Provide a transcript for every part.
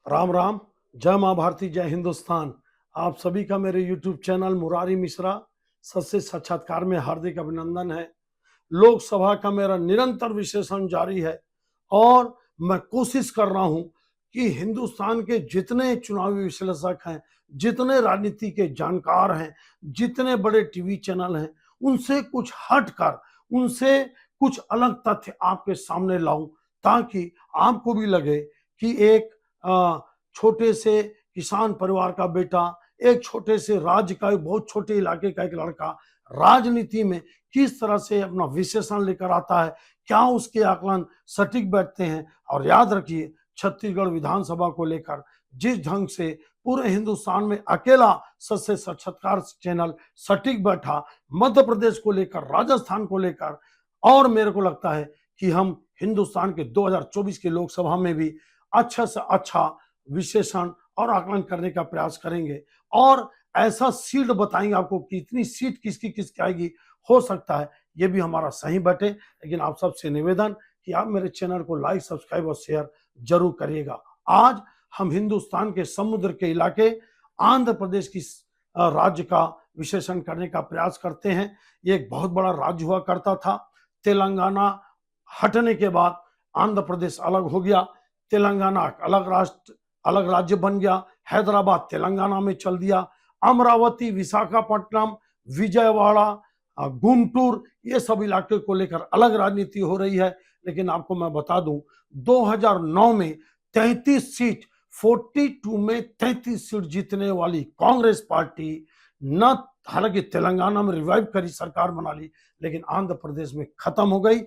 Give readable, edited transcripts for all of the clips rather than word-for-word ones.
राम राम। जय माँ भारती, जय हिंदुस्तान। आप सभी का मेरे YouTube चैनल मुरारी मिश्रा सत्य साक्षात्कार में हार्दिक अभिनंदन है। लोकसभा का मेरा निरंतर विश्लेषण जारी है और मैं कोशिश कर रहा हूं कि हिंदुस्तान के जितने चुनावी विश्लेषक हैं, जितने राजनीति के जानकार हैं, जितने बड़े टीवी चैनल हैं, उनसे कुछ हटकर, उनसे कुछ अलग तथ्य आपके सामने लाऊं, ताकि आपको भी लगे कि एक छोटे से किसान परिवार का बेटा, एक छोटे से राज्य का, एक बहुत छोटे इलाके का एक लड़का राजनीति में किस तरह से अपना विश्लेषण लेकर आता है, क्या उसके आकलन सटीक बैठते हैं। और याद रखिए, छत्तीसगढ़ विधानसभा को लेकर जिस ढंग से पूरे हिंदुस्तान में अकेला सत्य साक्षात्कार चैनल सटीक बैठा, मध्य प्रदेश को लेकर, राजस्थान को लेकर, और मेरे को लगता है कि हम हिंदुस्तान के 2024 के लोकसभा में भी अच्छा से अच्छा विश्लेषण और आकलन करने का प्रयास करेंगे और ऐसा सीट बताएंगे आपको कि इतनी सीट किसकी किसकी आएगी। हो सकता है ये भी हमारा सही बैठे, लेकिन आप सबसे निवेदन कि आप मेरे चैनल को लाइक, सब्सक्राइब और शेयर जरूर करिएगा। आज हम हिंदुस्तान के समुद्र के इलाके आंध्र प्रदेश की राज्य का विश्लेषण करने का प्रयास करते हैं। ये एक बहुत बड़ा राज्य हुआ करता था। तेलंगाना हटने के बाद आंध्र प्रदेश अलग हो गया। तेलंगाना अलग राष्ट्र, अलग राज्य बन गया। हैदराबाद तेलंगाना में चल दिया। अमरावती, विशाखापट्टनम, विजयवाड़ा, गुंटूर, ये सब इलाके को लेकर अलग राजनीति हो रही है। लेकिन आपको मैं बता दूं, 2009 में 33 सीट, 42 में 33 सीट जीतने वाली कांग्रेस पार्टी न, हालांकि तेलंगाना में रिवाइव करी, सरकार बना ली, लेकिन आंध्र प्रदेश में खत्म हो गई।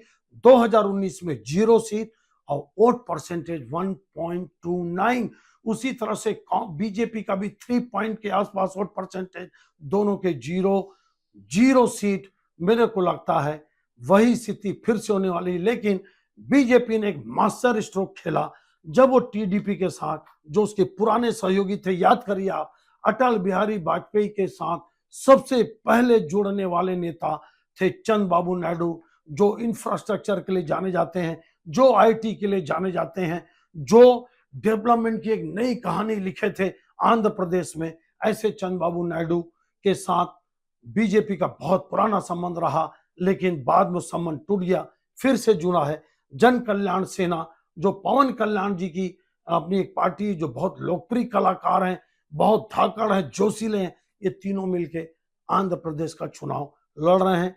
2019 में 0 सीट और वोट परसेंटेज 1.29। उसी तरह से बीजेपी का भी 3 पॉइंट के आसपास वोट परसेंटेज, दोनों के 0 सीट। मेरे को लगता है वही स्थिति फिर से होने वाली है। लेकिन बीजेपी ने एक मास्टर स्ट्रोक खेला जब वो टीडीपी के साथ, जो उसके पुराने सहयोगी थे, याद करिए आप, अटल बिहारी वाजपेयी के साथ सबसे पहले जुड़ने वाले नेता थे चंद्रबाबू नायडू, जो इंफ्रास्ट्रक्चर के लिए जाने जाते हैं, जो आईटी के लिए जाने जाते हैं, जो डेवलपमेंट की एक नई कहानी लिखे थे आंध्र प्रदेश में। ऐसे चंद्रबाबू नायडू के साथ बीजेपी का बहुत पुराना संबंध रहा, लेकिन बाद में संबंध टूट गया। फिर से जुड़ा है जन कल्याण सेना, जो पवन कल्याण जी की अपनी एक पार्टी, जो बहुत लोकप्रिय कलाकार हैं, बहुत धाकड़ हैं, जोशीले हैं। ये तीनों मिलके आंध्र प्रदेश का चुनाव लड़ रहे हैं।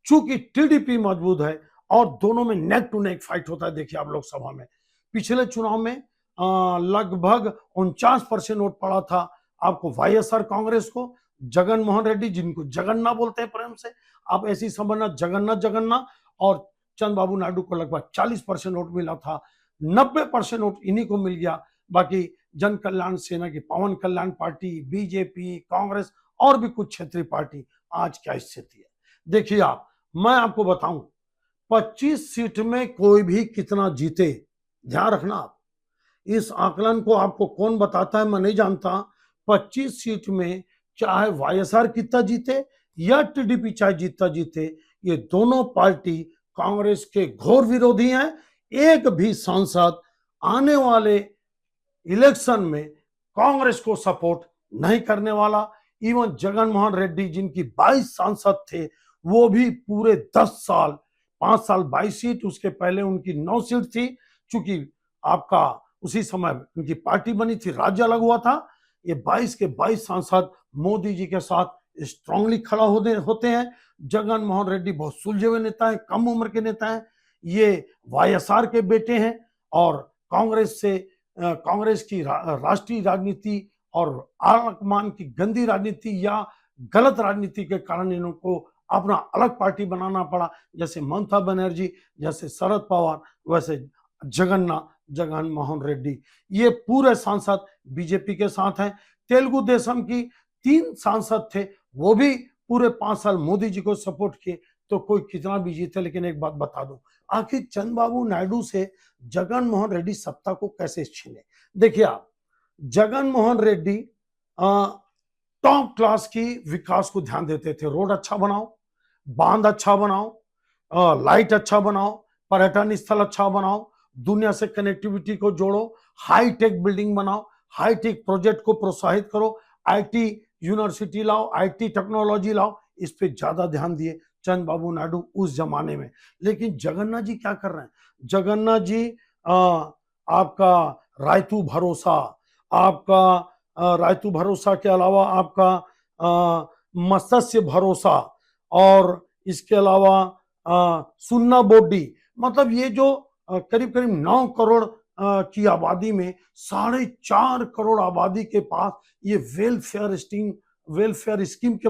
चूंकि टीडीपी मजबूत है और दोनों में नेक टू नेक फाइट होता है। देखिए आप, लोकसभा में पिछले चुनाव में लगभग 49% वोट पड़ा था आपको वाईएसआर कांग्रेस को, जगन मोहन रेड्डी, जिनको जगन्ना बोलते हैं प्रेम से, आप ऐसी समझना, जगन्ना, और चंद्रबाबू नायडू को लगभग 40% वोट मिला था। 90% वोट इन्हीं को मिल गया। बाकी जन कल्याण सेना की पवन कल्याण पार्टी, बीजेपी, कांग्रेस और भी कुछ क्षेत्रीय पार्टी। आज क्या स्थिति है देखिए आप, मैं आपको बताऊं, 25 सीट में कोई भी कितना जीते, ध्यान रखना आप, इस आकलन को आपको कौन बताता है मैं नहीं जानता। 25 सीट में चाहे वाईएसआर कितना जीते या टीडीपी चाहे जीतता जीते, ये दोनों पार्टी कांग्रेस के घोर विरोधी हैं। एक भी सांसद आने वाले इलेक्शन में कांग्रेस को सपोर्ट नहीं करने वाला। इवन जगन मोहन रेड्डी, जिनकी 22 सांसद थे, वो भी पूरे 10 साल, 5 साल 22 सीट, उसके पहले उनकी 9 सीट थी। चूंकि आपका उसी समय उनकी पार्टी बनी थी, राज्य अलग हुआ था। ये 22 के 22 सांसद मोदी जी के साथ स्ट्रांगली खड़ा होते हैं। जगन मोहन रेड्डी बहुत सुलझे हुए नेता है, कम उम्र के नेता हैं। ये वाईएसआर के बेटे हैं और कांग्रेस की राष्ट्रीय राजनीति और आरक्षण की गंदी राजनीति या गलत राजनीति के कारण इनको अपना अलग पार्टी बनाना पड़ा। जैसे ममता बनर्जी, जैसे शरद पवार, वैसे जगन मोहन रेड्डी, ये पूरे सांसद बीजेपी के साथ हैं। तेलुगु देशम की 3 सांसद थे, वो भी पूरे 5 साल मोदी जी को सपोर्ट किए। तो कोई कितना भी जीते, लेकिन एक बात बता दूं, आखिर चंद्रबाबू नायडू से जगन मोहन रेड्डी सत्ता को कैसे छीने। देखिए आप, जगन मोहन रेड्डी टॉप क्लास की विकास को ध्यान देते थे। रोड अच्छा बनाओ, बांध अच्छा बनाओ, लाइट अच्छा बनाओ, पर्यटन स्थल अच्छा बनाओ, दुनिया से कनेक्टिविटी को जोड़ो, हाई टेक बिल्डिंग बनाओ, हाई टेक प्रोजेक्ट को प्रोत्साहित करो, आईटी यूनिवर्सिटी लाओ, आईटी टेक्नोलॉजी लाओ, इस पे ज्यादा ध्यान दिए चंद्रबाबू नायडू उस जमाने में। लेकिन जगन्नाथ जी क्या कर रहे हैं? जगन्नाथ जी आपका रायतू भरोसा, आपका रायतू भरोसा के अलावा आपका मत्स्य भरोसा, और इसके अलावा सुन्ना बोडी, मतलब ये जो करीब करीब 9 करोड़ की आबादी में 4.5 करोड़ आबादी के पास ये वेलफेयर स्कीम के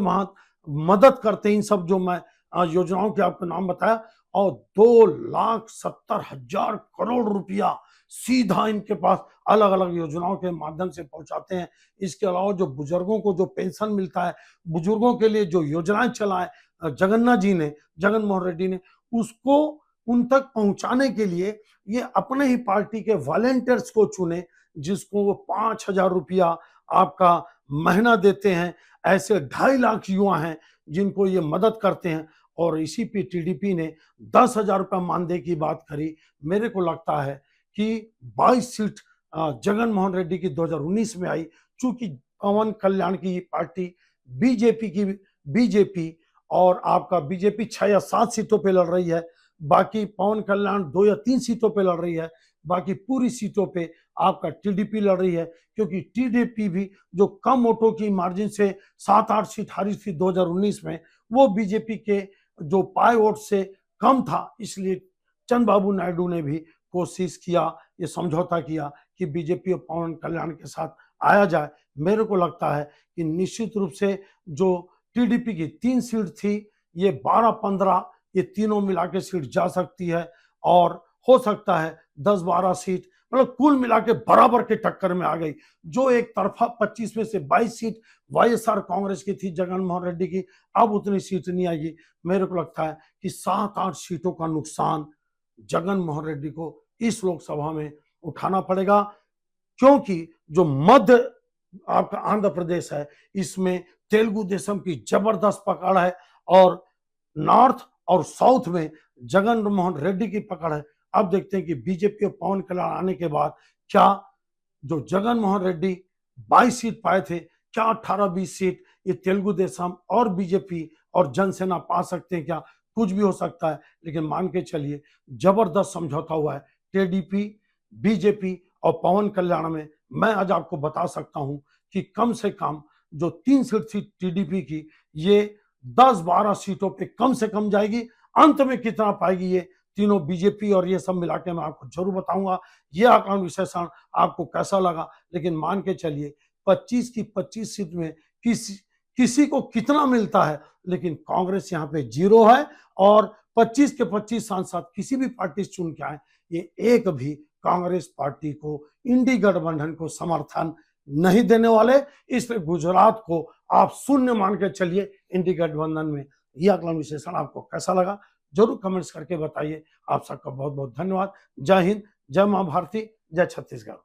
मदद करते हैं। इन सब जो मैं योजनाओं के आपको नाम बताया, और 2,70,000 करोड़ रुपया सीधा इनके पास अलग अलग योजनाओं के माध्यम से पहुंचाते हैं। इसके अलावा जो बुजुर्गों को जो पेंशन मिलता है, बुजुर्गों के लिए जो योजनाएं चलाए जगन्नाथ जी ने, जगन मोहन रेड्डी ने, उसको उन तक पहुंचाने के लिए ये अपने ही पार्टी के वॉलेंटियर्स को चुने, जिसको वो 5,000 रुपया आपका महीना देते हैं। ऐसे 2.5 लाख युवा हैं जिनको ये मदद करते हैं, और इसी पे टीडीपी ने 10,000 रुपया मानदेय की बात करी। मेरे को लगता है कि 22 सीट जगन मोहन रेड्डी की 2019 में आई, चूंकि पवन कल्याण की पार्टी बीजेपी और आपका बीजेपी 6 या 7 सीटों पे लड़ रही है, बाकी पवन कल्याण 2 या 3 सीटों पे लड़ रही है, बाकी पूरी सीटों पे आपका टीडीपी लड़ रही है। क्योंकि टीडीपी भी जो कम वोटों की मार्जिन से 7-8 सीट हारी थी 2019 में, वो बीजेपी के जो पाए वोट से कम था, इसलिए चंद्रबाबू नायडू ने भी कोशिश किया, ये समझौता किया कि बीजेपी और पवन कल्याण के साथ आया जाए। मेरे को लगता है कि निश्चित रूप से जो टीडीपी की 3 सीट थी, ये 12-15 ये तीनों मिला के सीट जा सकती है, और हो सकता है 10-12 सीट, मतलब कुल मिला के बराबर के टक्कर में आ गई। जो एक तरफा 25 में से 22 सीट वाईएसआर कांग्रेस की थी जगन मोहन रेड्डी की, अब उतनी सीट नहीं आएगी। मेरे को लगता है कि 7-8 सीटों का नुकसान जगन मोहन रेड्डी को इस लोकसभा में उठाना पड़ेगा, क्योंकि जो मध्य आपका आंध्र प्रदेश है, इसमें तेलुगु देशम की जबरदस्त पकड़ है, और नॉर्थ और साउथ में जगन मोहन रेड्डी की पकड़ है। अब देखते हैं कि बीजेपी और पवन कल्याण आने के बाद क्या जो जगन मोहन रेड्डी 22 सीट पाए थे, क्या 18-20 सीट ये तेलुगु देशम और बीजेपी और जनसेना पा सकते हैं? क्या कुछ भी हो सकता है, लेकिन मान के चलिए जबरदस्त समझौता हुआ है टीडीपी, बीजेपी और पवन कल्याण में। मैं आज आपको बता सकता हूं कि कम से कम जो 3 सीट थी टीडीपी की, ये 10-12 सीटों पे कम से कम जाएगी। अंत में कितना पाएगी ये तीनों बीजेपी और ये सब मिला के मैं आपको जरूर बताऊंगा। ये आंकड़ा विश्लेषण आपको कैसा लगा, लेकिन मान के चलिए 25 की 25 सीट में किसी को कितना मिलता है, लेकिन कांग्रेस यहाँ पे 0 है, और 25 के 25 सांसद किसी भी पार्टी से चुन के आए, ये एक भी कांग्रेस पार्टी को, इंडी गठबंधन को समर्थन नहीं देने वाले। इसलिए गुजरात को आप शून्य मान के चलिए इंडी गठबंधन में। यह अगला विश्लेषण आपको कैसा लगा जरूर कमेंट्स करके बताइए। आप सबका बहुत बहुत धन्यवाद। जय हिंद, जय मां भारती, जय छत्तीसगढ़।